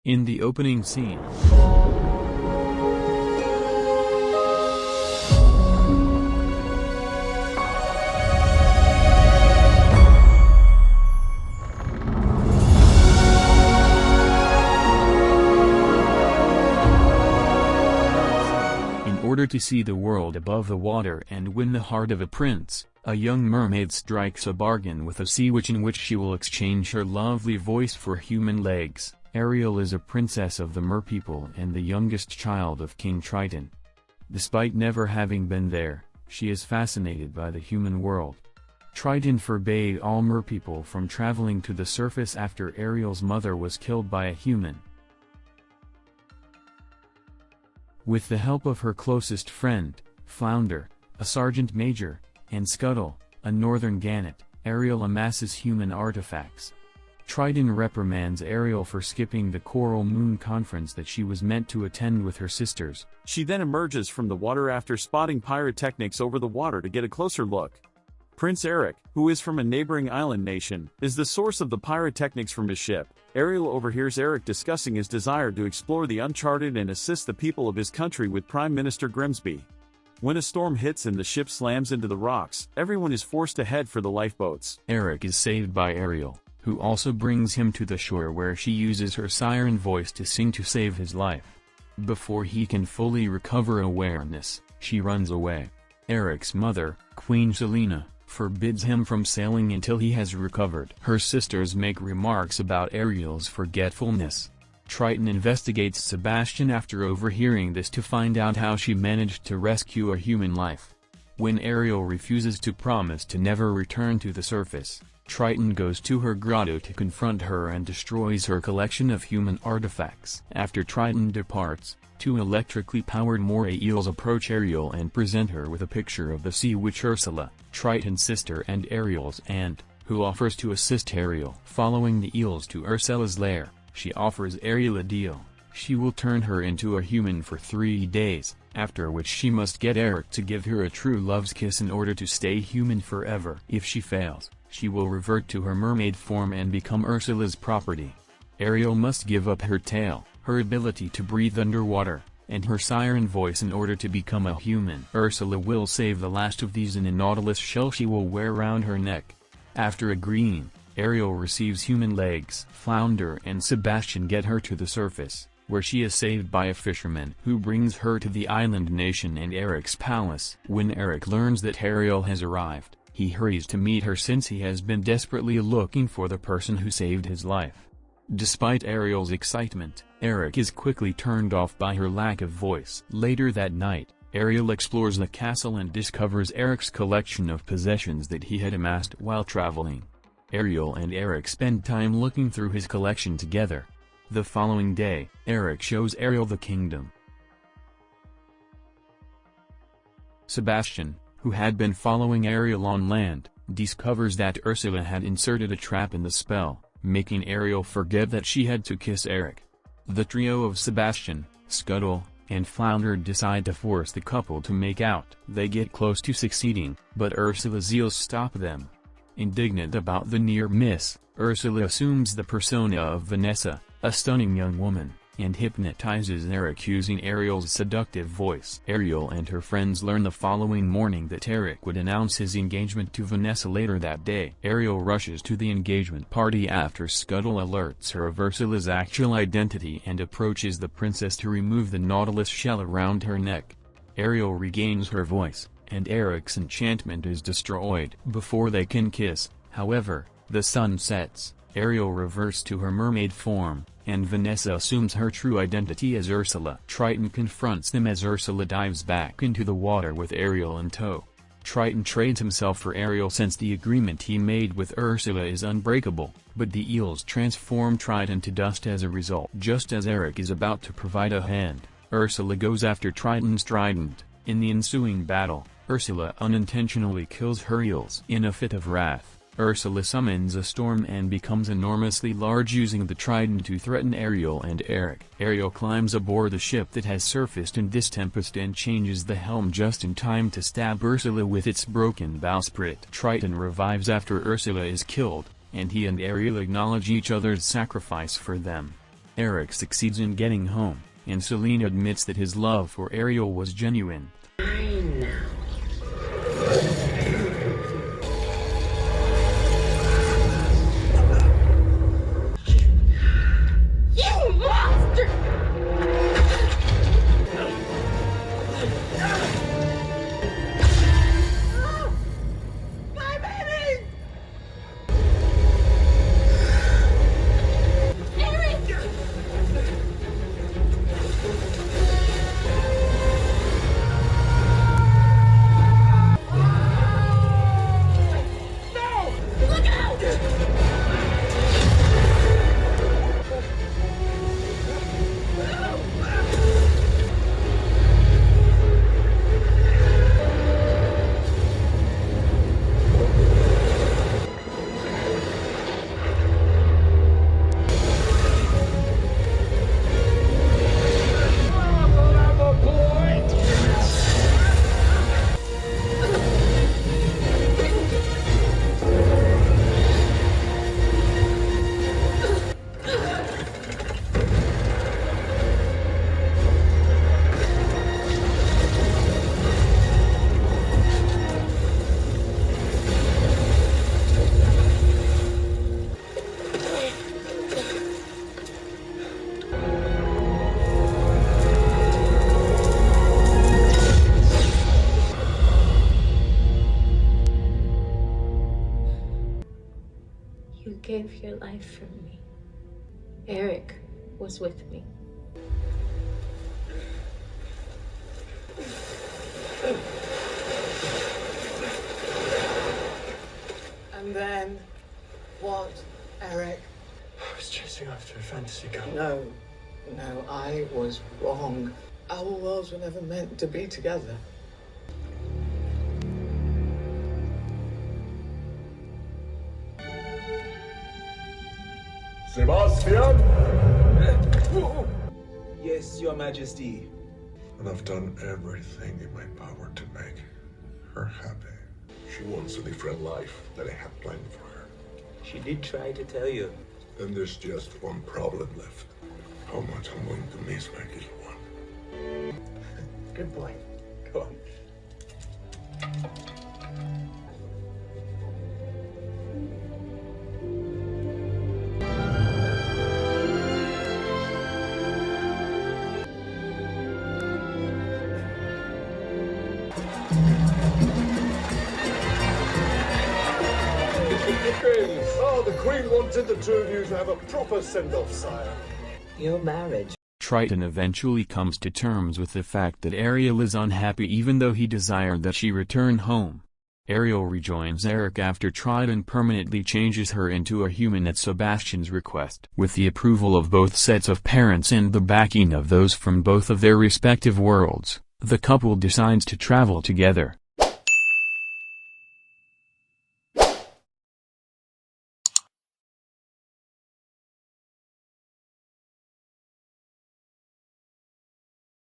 In the opening scene, in order to see the world above the water and win the heart of a prince, a young mermaid strikes a bargain with a sea witch in which she will exchange her lovely voice for human legs. Ariel is a princess of the merpeople and the youngest child of King Triton. Despite never having been there, she is fascinated by the human world. Triton forbade all merpeople from traveling to the surface after Ariel's mother was killed by a human. With the help of her closest friend, Flounder, a sergeant major, and Scuttle, a northern gannet, Ariel amasses human artifacts. Triton reprimands Ariel for skipping the Coral Moon conference that she was meant to attend with her sisters. She then emerges from the water after spotting pyrotechnics over the water to get a closer look. Prince Eric, who is from a neighboring island nation, is the source of the pyrotechnics from his ship. Ariel overhears Eric discussing his desire to explore the uncharted and assist the people of his country with Prime Minister Grimsby. When a storm hits and the ship slams into the rocks, everyone is forced to head for the lifeboats. Eric is saved by Ariel, who also brings him to the shore where she uses her siren voice to sing to save his life. Before he can fully recover awareness, she runs away. Eric's mother, Queen Selena, forbids him from sailing until he has recovered. Her sisters make remarks about Ariel's forgetfulness. Triton investigates Sebastian after overhearing this to find out how she managed to rescue a human life. When Ariel refuses to promise to never return to the surface, Triton goes to her grotto to confront her and destroys her collection of human artifacts. After Triton departs, two electrically powered moray eels approach Ariel and present her with a picture of the sea witch Ursula, Triton's sister and Ariel's aunt, who offers to assist Ariel. Following the eels to Ursula's lair, she offers Ariel a deal. She will turn her into a human for 3 days, after which she must get Eric to give her a true love's kiss in order to stay human forever. If she fails, she will revert to her mermaid form and become Ursula's property. Ariel must give up her tail, her ability to breathe underwater, and her siren voice in order to become a human. Ursula will save the last of these in a nautilus shell she will wear around her neck. After agreeing, Ariel receives human legs. Flounder and Sebastian get her to the surface, where she is saved by a fisherman who brings her to the island nation and Eric's palace. When Eric learns that Ariel has arrived, he hurries to meet her since he has been desperately looking for the person who saved his life. Despite Ariel's excitement, Eric is quickly turned off by her lack of voice. Later that night, Ariel explores the castle and discovers Eric's collection of possessions that he had amassed while traveling. Ariel and Eric spend time looking through his collection together. The following day, Eric shows Ariel the kingdom. Sebastian, who had been following Ariel on land, discovers that Ursula had inserted a trap in the spell, making Ariel forget that she had to kiss Eric. The trio of Sebastian, Scuttle, and Flounder decide to force the couple to make out. They get close to succeeding, but Ursula's eels stop them. Indignant about the near miss, Ursula assumes the persona of Vanessa, a stunning young woman, and hypnotizes Eric using Ariel's seductive voice. Ariel and her friends learn the following morning that Eric would announce his engagement to Vanessa later that day. Ariel rushes to the engagement party after Scuttle alerts her of Ursula's actual identity and approaches the princess to remove the nautilus shell around her neck. Ariel regains her voice, and Eric's enchantment is destroyed. Before they can kiss, however, the sun sets. Ariel reverts to her mermaid form, and Vanessa assumes her true identity as Ursula. Triton confronts them as Ursula dives back into the water with Ariel in tow. Triton trades himself for Ariel since the agreement he made with Ursula is unbreakable, but the eels transform Triton to dust as a result. Just as Eric is about to provide a hand, Ursula goes after Triton's trident. In the ensuing battle, Ursula unintentionally kills her eels. In a fit of wrath, Ursula summons a storm and becomes enormously large using the trident to threaten Ariel and Eric. Ariel climbs aboard the ship that has surfaced in this tempest and changes the helm just in time to stab Ursula with its broken bowsprit. Triton revives after Ursula is killed, and he and Ariel acknowledge each other's sacrifice for them. Eric succeeds in getting home, and Selena admits that his love for Ariel was genuine. Fine now. You monster! My baby! Eric! Look out! You gave your life for me. Eric was with me. And then, what, Eric? I was chasing after a fantasy girl. No, I was wrong. Our worlds were never meant to be together. Sebastian! Yes, Your Majesty. And I've done everything in my power to make her happy. She wants a different life that I have planned for her. She did try to tell you. Then there's just one problem left. How much I'm going to miss my little one. Good boy. Go on. Oh, the Queen wanted the two of you to have a proper send-off, sire. Your marriage. Triton eventually comes to terms with the fact that Ariel is unhappy even though he desired that she return home. Ariel rejoins Eric after Triton permanently changes her into a human at Sebastian's request. With the approval of both sets of parents and the backing of those from both of their respective worlds, the couple decides to travel together.